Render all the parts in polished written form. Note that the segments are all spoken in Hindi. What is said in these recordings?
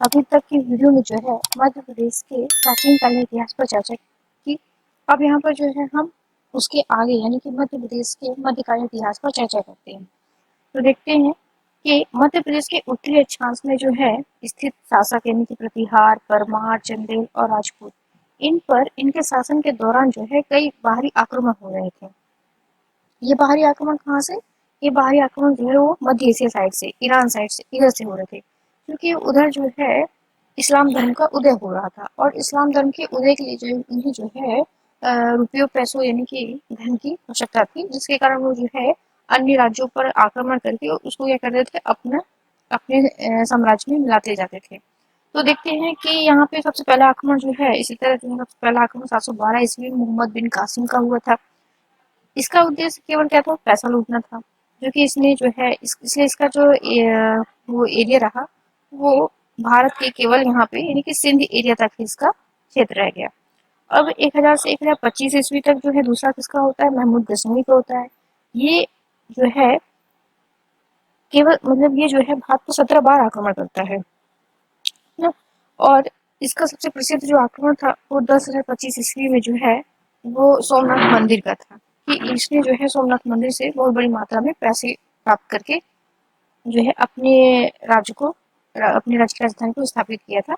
अभी तक की वीडियो में जो है मध्य प्रदेश के प्राचीन कालीन इतिहास पर चर्चा की। अब यहाँ पर जो है हम उसके आगे यानी कि मध्य प्रदेश के मध्यकालीन इतिहास पर चर्चा करते हैं। तो देखते हैं कि मध्य प्रदेश के उत्तरी अक्षांश में जो है स्थित शासक यानी कि प्रतिहार, परमार, चंदेल और राजपूत, इन पर इनके शासन के दौरान जो है कई बाहरी आक्रमण हो रहे थे। ये बाहरी आक्रमण कहाँ से? ये बाहरी आक्रमण जो है वो मध्य एशिया साइड से, ईरान साइड से, इधर से हो रहे थे, क्योंकि उधर जो है इस्लाम धर्म का उदय हो रहा था और इस्लाम धर्म के उदय के लिए जो इन्हें जो है रुपयों पैसों यानी कि धन की आवश्यकता थी, जिसके कारण वो जो है अन्य राज्यों पर आक्रमण करके उसको क्या करते थे, अपना अपने साम्राज्य में मिलाते जाते थे। तो देखते हैं कि यहाँ पे सबसे पहला आक्रमण जो है, इसी तरह जो है सबसे पहला आक्रमण 712 ईस्वी में मोहम्मद बिन कासिम का हुआ था। इसका उद्देश्य केवल क्या था? पैसा लूटना था, जो कि इसने जो है इसलिए इसका जो वो एरिया रहा वो भारत के केवल यहाँ पे यानी कि सिंध एरिया तक ही इसका क्षेत्र रह गया। अब 1000 से 1025 ईस्वी तक जो है दूसरा किसका होता है? महमूद गजनवी का होता है। ये जो है केवल मतलब ये जो है भारत को 17 बार आक्रमण करता है ना। और इसका सबसे प्रसिद्ध जो आक्रमण था वो 10,025 ईस्वी में जो है वो सोमनाथ मंदिर का था, कि इसने जो है सोमनाथ मंदिर से बहुत बड़ी मात्रा में पैसे प्राप्त करके जो है अपने राज्य की राजधानी को स्थापित किया था।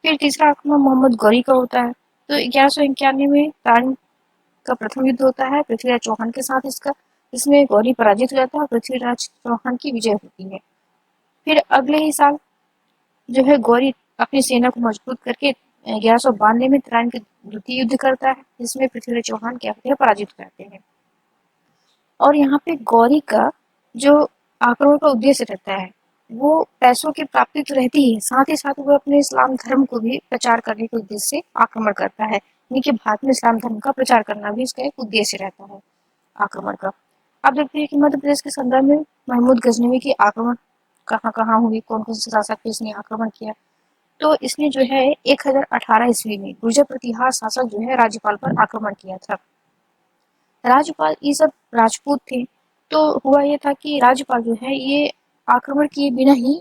फिर तीसरा आक्रमण मोहम्मद गौरी का होता है। तो 1191 में तारिन का प्रथम युद्ध होता है पृथ्वीराज चौहान के साथ इसका, इसमें गौरी पराजित हो जाता है और पृथ्वीराज चौहान की विजय होती है। फिर अगले ही साल जो है गौरी अपनी सेना को मजबूत करके 1192 में तराइन के द्वितीय युद्ध करता है, जिसमें पृथ्वीराज चौहान क्या होते हैं? पराजित हो जाते हैं। और यहाँ पे गौरी का जो आक्रमण का उद्देश्य रहता है वो पैसों की प्राप्ति तो रहती है, साथ ही साथ वो अपने इस्लाम धर्म को भी प्रचार करने के उद्देश्य से आक्रमण करता है, यानी कि भारत में इस्लाम धर्म का प्रचार करना भी इसका एक उद्देश्य रहता है आक्रमण का। अब देखते हैं कि मध्य प्रदेश के संदर्भ में महमूद गजनवी की आक्रमण कहाँ कहाँ हुई, कौन कौन से शासक पे इसने आक्रमण किया। तो इसने जो है 1018 ईस्वी में गुर्जर प्रतिहार शासक जो है राज्यपाल पर आक्रमण किया था। राज्यपाल ये सब राजपूत थे, तो हुआ ये था कि राज्यपाल जो है ये आक्रमण किए बिना ही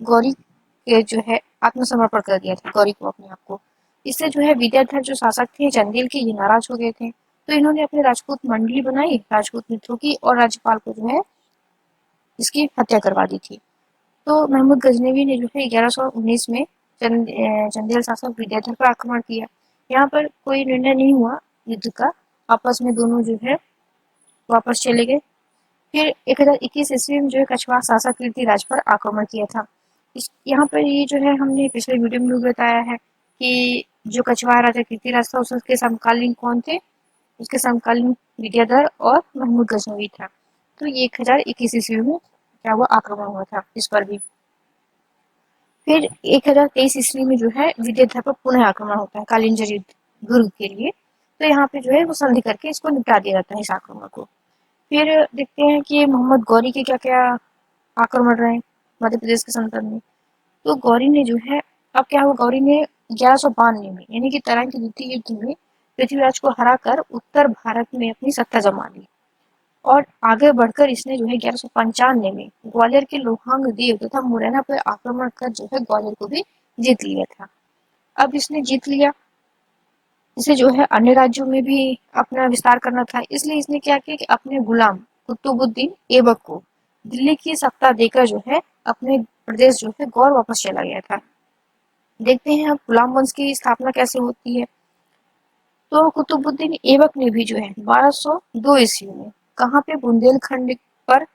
गौरी के जो है आत्मसमर्पण कर दिया था, गौरी को अपने आप को। इससे जो है विद्याधर जो शासक थे चंदेल के, ये नाराज हो गए थे, तो इन्होंने अपने राजपूत मंडली बनाई राजपूत मित्रों की और राज्यपाल को जो है इसकी हत्या करवा दी थी। तो महमूद गजनवी ने जो है 1119 में चंदेल शासक विद्याधर पर आक्रमण किया। यहाँ पर कोई निर्णय नहीं हुआ युद्ध का, आपस में दोनों जो है वापस चले गए। फिर 1021 ईस्वी में जो है कछवाहा शासक कीर्तिराज पर आक्रमण किया था। यहाँ पर ये जो है हमने पिछले वीडियो में भी बताया है कि जो कछवाहा राजा कीर्तिराज था उसके समकालीन कौन थे? उसके समकालीन विद्याधर और महमूद गजनवी था। तो ये 1021 ईस्वी में क्या हुआ? आक्रमण हुआ था इस पर भी। फिर 1023 ईस्वी में जो है विद्याधर पर पुनः आक्रमण होता है कालिंजर युद्ध दुर्ग के लिए। तो यहाँ पे जो है वो संधि करके इसको निपटा दिया जाता है इस आक्रमण को। फिर देखते हैं कि मोहम्मद गौरी के क्या क्या आक्रमण रहे मध्य प्रदेश के संदर्भ में। तो गौरी ने जो है अब क्या हुआ, गौरी ने 1192 में यानी कि तराइन के द्वितीय युद्ध में पृथ्वीराज को हराकर उत्तर भारत में अपनी सत्ता जमा ली। और आगे बढ़कर इसने जो है 1195 में ग्वालियर के लोहांग देव तथा मुरैना पर आक्रमण कर जो है ग्वालियर को भी जीत लिया था। अब इसने जीत लिया, इसे जो है अन्य राज्यों में भी अपना विस्तार करना था, इसलिए इसने क्या किया कि अपने गुलाम कुतुबुद्दीन ऐबक को दिल्ली की सत्ता देकर जो है अपने प्रदेश जो है गौर वापस चला गया था। देखते हैं अब गुलाम वंश की स्थापना कैसे होती है। तो कुतुबुद्दीन ऐबक ने भी जो है 1202 ईस्वी में कहाँ पे? बुंदेलखंड पर,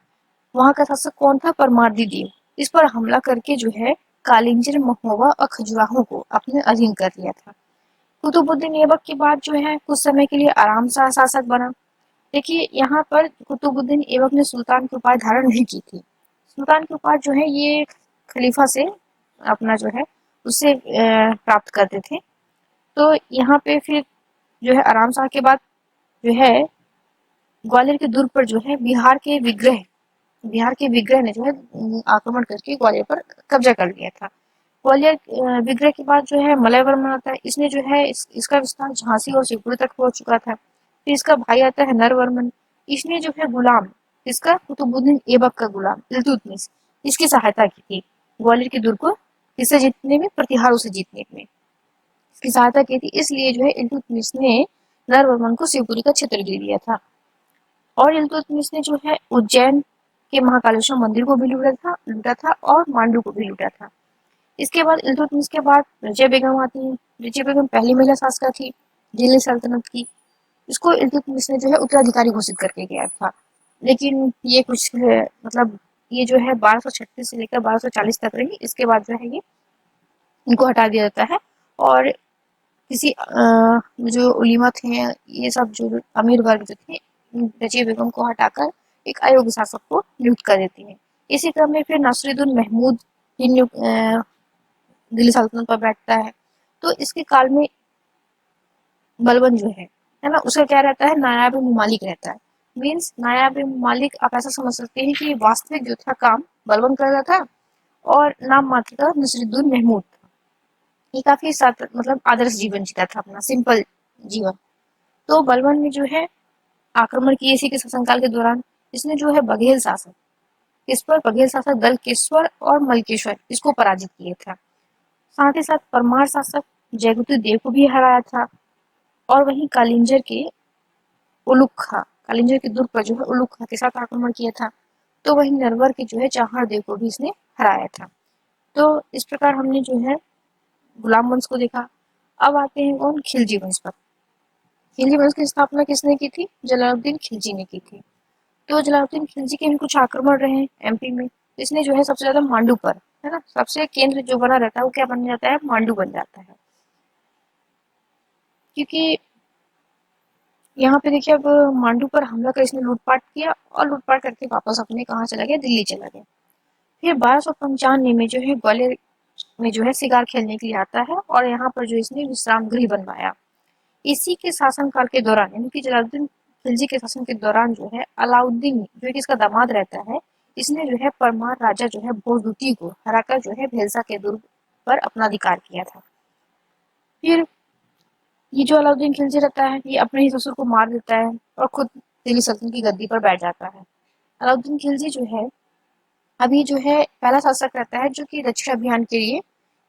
वहां का शासक कौन था? परमार्दी देव। इस पर हमला करके जो है कालिंजर, महोबा और खजुराहो को अपने अधीन कर लिया था। कुतुबुद्दीन ऐबक के बाद जो है कुछ समय के लिए आराम सा शासक बना। देखिए यहाँ पर कुतुबुद्दीन ऐबक ने सुल्तान की उपाधि धारण नहीं की थी। सुल्तान की उपाधि जो है ये खलीफा से अपना जो है उससे प्राप्त करते थे। तो यहाँ पे फिर जो है आराम शाह के बाद जो है ग्वालियर के दुर्ग पर जो है बिहार के विग्रह ने जो है आक्रमण करके ग्वालियर पर कब्जा कर लिया था। ग्वालियर विग्रह के बाद जो है मलय वर्मन आता है, इसने जो है इसका विस्तार झांसी और शिवपुरी तक हो चुका था। फिर इसका भाई आता है नरवर्मन, इसने जो है गुलाम इसका कुतुबुद्दीन ऐबक का गुलाम इल्तुतमिश, इसकी सहायता की थी ग्वालियर के दुर्ग को किससे जीतने में, प्रतिहारों से जीतने में इसकी सहायता की थी। इसलिए जो है इल्तुतमिश ने नरवर्मन को शिवपुरी का क्षेत्र दे दिया था। और इल्तुतमिश ने जो है उज्जैन के महाकालेश्वर मंदिर को भी लूटा था और मांडू को भी लूटा था। इसके बाद इल्तुतमिश के बाद रजिया बेगम आती है। रजिया बेगम पहली महिला शासिका थी दिल्ली सल्तनत की। इसको इल्तुतमिश ने जो है उत्तराधिकारी घोषित करके गया था। लेकिन ये कुछ मतलब ये जो है 1236 से लेकर 1240 तक रही। इसके बाद जो है ये इनको हटा दिया जाता है और किसी जो उलीमा थे, ये सब जो अमीर वर्ग जो थे, रजिया बेगम को हटाकर एक अयोग्य शासक को नियुक्त कर देती है। इसी क्रम में फिर नासिरुद्दीन महमूद दिल्ली सल्तनत पर बैठता है। तो इसके काल में बलबन जो है ना, उसका क्या रहता है, नायाब ममालिक रहता है। मीन्स नायाब ममालिक आप ऐसा समझ सकते हैं कि वास्तविक जो था काम बलबन कर रहा था और नाम मात्र का नसरुद्दीन महमूद था। ये काफी मतलब आदर्श जीवन जीता था अपना, सिंपल जीवन। तो बलबन ने जो है आक्रमण किए इसी के शासनकाल के दौरान। इसने जो है बघेल शासक, इस पर बघेल शासक दलकेश्वर और मलकेश्वर इसको पराजित किए था। साथ ही साथ परमार शासक जयगुतु देव को भी हराया था। और वहीं कालिंजर के दुर्ग पर जो है उलुखा के साथ आक्रमण किया था। तो वहीं नरवर के जो है चाहर देव को भी इसने हराया था। तो इस प्रकार हमने जो है गुलाम वंश को देखा। अब आते हैं कौन, खिलजी वंश पर। खिलजी वंश की स्थापना किसने की थी, जलालुद्दीन खिलजी ने की थी। तो जलालुद्दीन खिलजी के भी कुछ आक्रमण रहे एमपी में। इसने जो है सबसे ज्यादा मांडू पर, है ना, सबसे केंद्र जो बना रहता है वो क्या बन जाता है, मांडू बन जाता है। क्योंकि यहाँ पे देखिए अब मांडू पर हमला कर इसने लूटपाट किया और लूटपाट करके वापस अपने कहाँ चला गया, दिल्ली चला गया। फिर 1295 में जो है ग्वालियर में जो है शिकार खेलने के लिए आता है और यहाँ पर जो इसने विश्राम गृह बनवाया। इसी के शासनकाल के दौरान, यानी कि जलालुद्दीन खिलजी के शासन के दौरान जो है अलाउद्दीन जो कि इसका दामाद रहता है, इसने जो है परमार राजा जो है भोजदुती को हराकर जो है भेलसा के दुर्ग पर अपना अधिकार किया था। फिर ये जो अलाउद्दीन खिलजी रहता है, ये अपने ही ससुर को मार देता है और खुद दिल्ली सल्तनत की गद्दी पर बैठ जाता है। अलाउद्दीन खिलजी जो है अभी जो है पहला शासक रहता है जो कि दक्षिण अभियान के लिए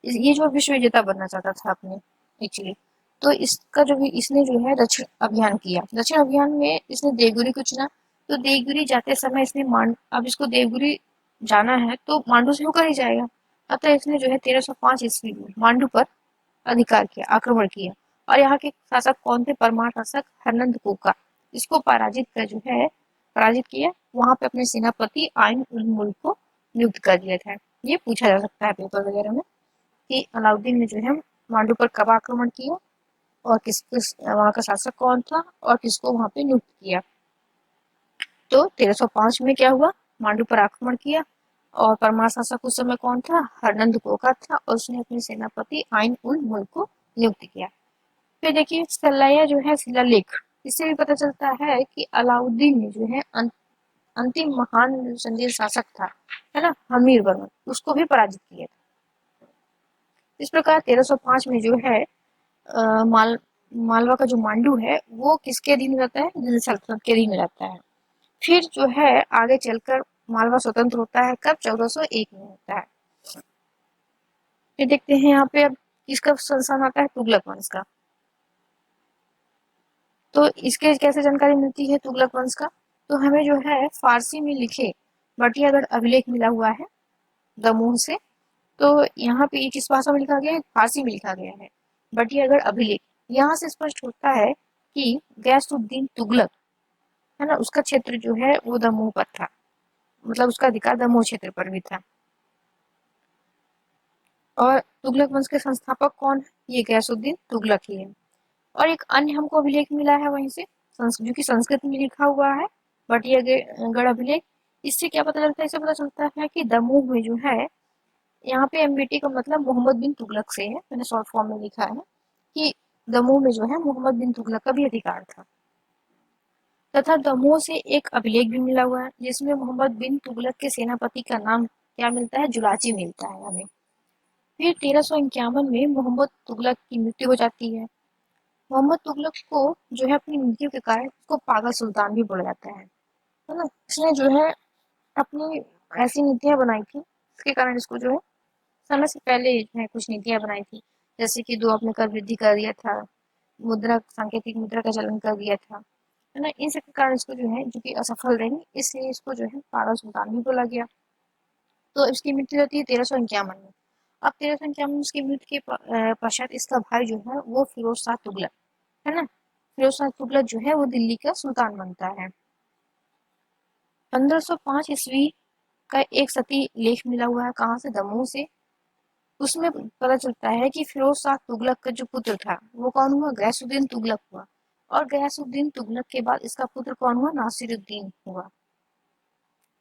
ये जो विश्व विजेता बनना चाहता था अपने एक्चुअली। तो इसका जो भी इसने जो है दक्षिण अभियान किया। दक्षिण अभियान में इसने देवगिरी को चुना। तो देवगिरी जाते समय इसने अब इसको देवगिरी जाना है तो मांडू से होकर ही जाएगा। अतः इसने जो है 1305 ईस्वी में मांडू पर अधिकार किया, आक्रमण किया। और यहाँ के शासक कौन थे, परमार शासक हरनंद कोका, इसको पराजित किया। वहां पे अपने सेनापति आइन उल मुल्क को नियुक्त कर दिया था। ये पूछा जा सकता है पेपर वगैरह में कि अलाउद्दीन ने जो है मांडू पर कब आक्रमण किया और किस किस वहां का शासक कौन था और किसको वहां पे नियुक्त किया। तो 1305 में क्या हुआ, मांडू पर आक्रमण किया और परमार शासक उस समय कौन था, हरनंद कोका था और उसने अपने सेनापति आइन उल मुल्क को नियुक्त किया। फिर देखिए सलाया जो है शिलालेख, इससे भी पता चलता है कि अलाउद्दीन ने जो है अंतिम महान संदेश शासक था, है ना, हमीर वर्मन, उसको भी पराजित किया था। इस प्रकार 1305 में जो है मालवा का जो मांडू है वो किसके अधीन रहता है, दिल्ली सल्तनत के अधीन रहता है। फिर जो है आगे चलकर मालवा स्वतंत्र होता है, कब, 1401 में होता है। फिर देखते हैं यहाँ पे अब किसका संस्थान आता है, तुगलक वंश का। तो इसके कैसे जानकारी मिलती है तुगलक वंश का, तो हमें जो है फारसी में लिखे बटियागढ़ अभिलेख मिला हुआ है दमोह से। तो यहाँ पे ये किस भाषा में लिखा गया है, फारसी में लिखा गया है, बटियागढ़ अभिलेख। यहाँ से स्पष्ट होता है कि गयासुद्दीन तुगलक, है ना, उसका क्षेत्र जो है वो दमोह पर था, मतलब उसका अधिकार दमोह क्षेत्र पर भी था। और तुगलक वंश के संस्थापक कौन है, ये गयासुद्दीन तुगलक ही है। और एक अन्य हमको अभिलेख मिला है वहीं से, जो कि संस्कृत में लिखा हुआ है, बटियागढ़ अभिलेख। इससे क्या पता चलता है, इससे पता चलता है कि दमोह में जो है, यहाँ पे एमबीटी का मतलब मोहम्मद बिन तुगलक से है, मैंने शॉर्ट फॉर्म में लिखा है कि दमोह में जो है मोहम्मद बिन तुगलक का भी अधिकार था। तथा दमोह से एक अभिलेख भी मिला हुआ है जिसमें मोहम्मद बिन तुगलक के सेनापति का नाम क्या मिलता है, जुलाची मिलता है हमें। फिर 1351 में मोहम्मद तुगलक की मृत्यु हो जाती है। मोहम्मद तुगलक को जो है अपनी मृत्यु के कारण उसको पागल सुल्तान भी बोला जाता है ना। इसने जो है अपनी ऐसी नीतियां बनाई थी, इसके कारण इसको जो है समय से पहले जो है कुछ नीतियां बनाई थी, जैसे कि दो आपने कर वृद्धि कर दिया था, मुद्रा सांकेतिक मुद्रा का चलन कर दिया था, है ना। इन सब के कारण इसको जो है जो कि असफल रही, इसलिए इसको जो है पारस सुल्तान भी बोला गया। तो इसकी मृत्यु होती है 1351 में। अब 1351 में इसकी मृत्यु के पश्चात इसका भाई जो है वो फिरोज शाह तुगलक, है ना। फिरोज शाह तुगलक जो है वो दिल्ली का सुल्तान बनता है। 1505 ईस्वी का एक सती लेख मिला हुआ है, कहाँ से, दमोह से। उसमें पता चलता है कि फिरोज शाह तुगलक का जो पुत्र था वो कौन हुआ, गयासुद्दीन तुगलक हुआ। और गयासुद्दीन तुगलक के बाद इसका पुत्र कौन हुआ, नासिरुद्दीन हुआ।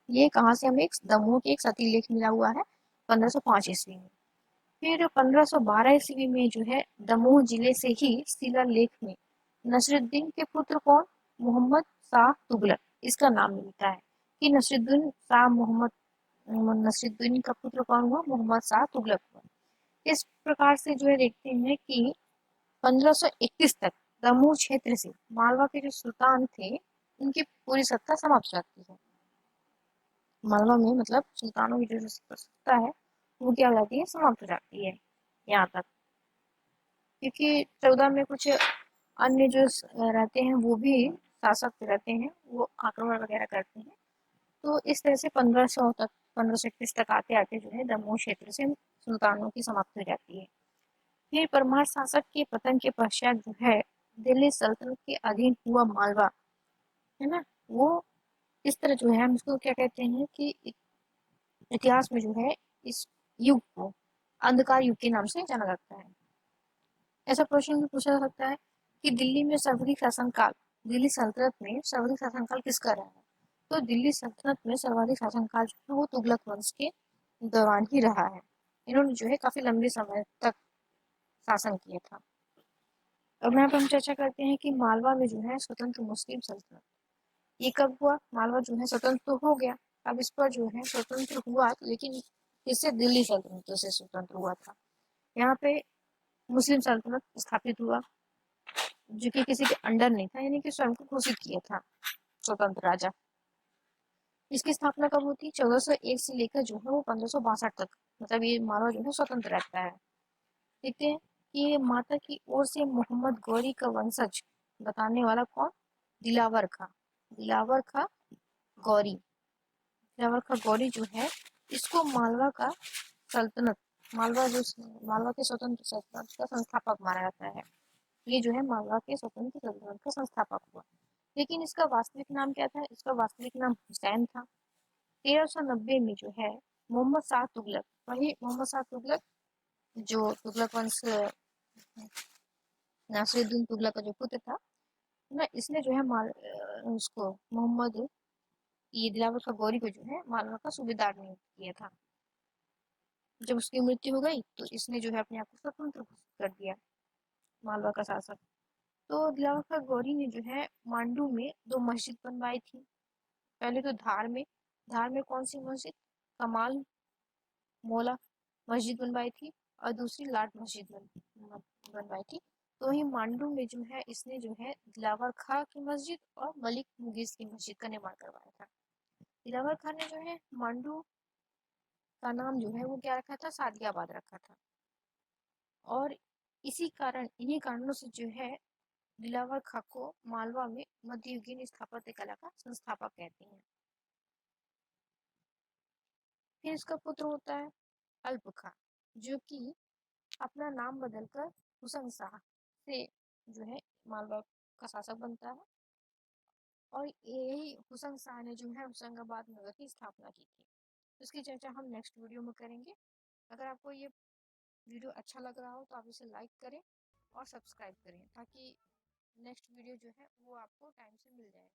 ये कहाँ से, हमें दमोह के एक सती लेख मिला हुआ है 1505 ईस्वी में। फिर 1512 ईस्वी में जो है दमोह जिले से ही शिलालेख में नसरुद्दीन के पुत्र कौन, मोहम्मद शाह तुगलक, इसका नाम मिलता है कि नसरुद्दीन शाह मोहम्मद, नसरुद्दीन का पुत्र कौन हुआ, मोहम्मद शाह तुगलक हुआ। इस प्रकार से जो है देखते हैं कि 1531 तक दमोह क्षेत्र से मालवा के जो सुल्तान थे उनकी पूरी सत्ता समाप्त हो जाती है। मालवा में मतलब सुल्तानों की जो सत्ता है वो क्या हो जाती है, समाप्त हो जाती है यहाँ तक। क्योंकि 14 में कुछ अन्य जो रहते हैं वो भी शासक रहते हैं, वो आक्रमण वगैरह करते हैं। तो इस तरह से 1500 तक, 1531 तक आते आते जो है दमोह क्षेत्र से सुल्तानों की समाप्ति हो जाती है। फिर परमार शासक के पतन के पश्चात जो है दिल्ली सल्तनत के अधीन हुआ मालवा, है ना, वो इस तरह जो है हम इसको क्या कहते हैं कि इतिहास में जो है इस युग को अंधकार युग के नाम से जाना जाता है। ऐसा प्रश्न भी पूछा जा सकता है कि दिल्ली में सर्वाधिक शासनकाल, दिल्ली सल्तनत में सर्वाधिक शासनकाल किसका रहा है। तो दिल्ली सल्तनत में सर्वाधिक शासनकाल जो है वो तुगलक वंश के दौरान ही रहा है। इन्होंने जो है काफी लंबे समय तक शासन किया था। अब यहाँ पे हम चर्चा करते हैं कि मालवा में जो है स्वतंत्र मुस्लिम सल्तनत, ये कब हुआ, मालवा जो है स्वतंत्र तो हो गया। अब इस पर जो है स्वतंत्र हुआ, लेकिन इससे दिल्ली सल्तनत से स्वतंत्र हुआ था। यहाँ पे मुस्लिम सल्तनत स्थापित हुआ जो कि किसी के अंडर नहीं था, यानी कि स्वयं को घोषित किया था स्वतंत्र राजा। इसकी स्थापना कब होती है, 1401 से लेकर जो है वो 1562 तक, मतलब ये मालवा जो है स्वतंत्र रहता है। देखते हैं कि माता की ओर से मोहम्मद गौरी का वंशज बताने वाला कौन, दिलावर खां, दिलावर खां गौरी। दिलावर खां गौरी जो है इसको मालवा का सल्तनत, मालवा जो मालवा के स्वतंत्र सल्तनत का संस्थापक माना जाता है। ये जो है मालवा के स्वतंत्र सल्तनत का संस्थापक हुआ। लेकिन इसका वास्तविक नाम क्या था, इसका वास्तविक नाम हुसैन था। 1390 में जो है मोहम्मद शाह तुगलक, वही मोहम्मद शाह तुगलक जो तुगलक वंश नासिरुद्दीन तुगलक का जो पुत्र था ना, इसने जो है उसको मोहम्मद ये दिलावर का गौरी को जो है मालवा का सूबेदार नियुक्त किया था। जब उसकी मृत्यु हो गई तो इसने जो है अपने आप को स्वतंत्र घोषित कर दिया, मालवा का शासक। तो दिलावर का गौरी ने जो है मांडू में दो मस्जिद बनवाई थी। पहले तो धार में कौन सी मस्जिद, कमाल मौला मस्जिद बनवाई थी, और दूसरी लाट मस्जिद बनवाई थी। तो वही मांडू में जो है इसने जो है दिलावर खां की मस्जिद और मलिक मुगीस की मस्जिद का निर्माण करवाया था। दिलावर खां ने जो है मांडू का नाम जो है वो क्या रखा था, सादियाबाद रखा था। और इसी कारण, इन्हीं कारणों से जो है दिलावर खां को मालवा में मध्ययुगीन स्थापत्य कला का संस्थापक कहते हैं। फिर इसका पुत्र होता है अल्प खां, जो कि अपना नाम बदलकर हुसैन शाह से जो है मालवा का शासक बनता है। और यही हुसैन शाह ने जो है होशंगाबाद नगर की स्थापना की थी। इसकी चर्चा हम नेक्स्ट वीडियो में करेंगे। अगर आपको ये वीडियो अच्छा लग रहा हो तो आप इसे लाइक करें और सब्सक्राइब करें, ताकि नेक्स्ट वीडियो जो है वो आपको टाइम से मिल जाए।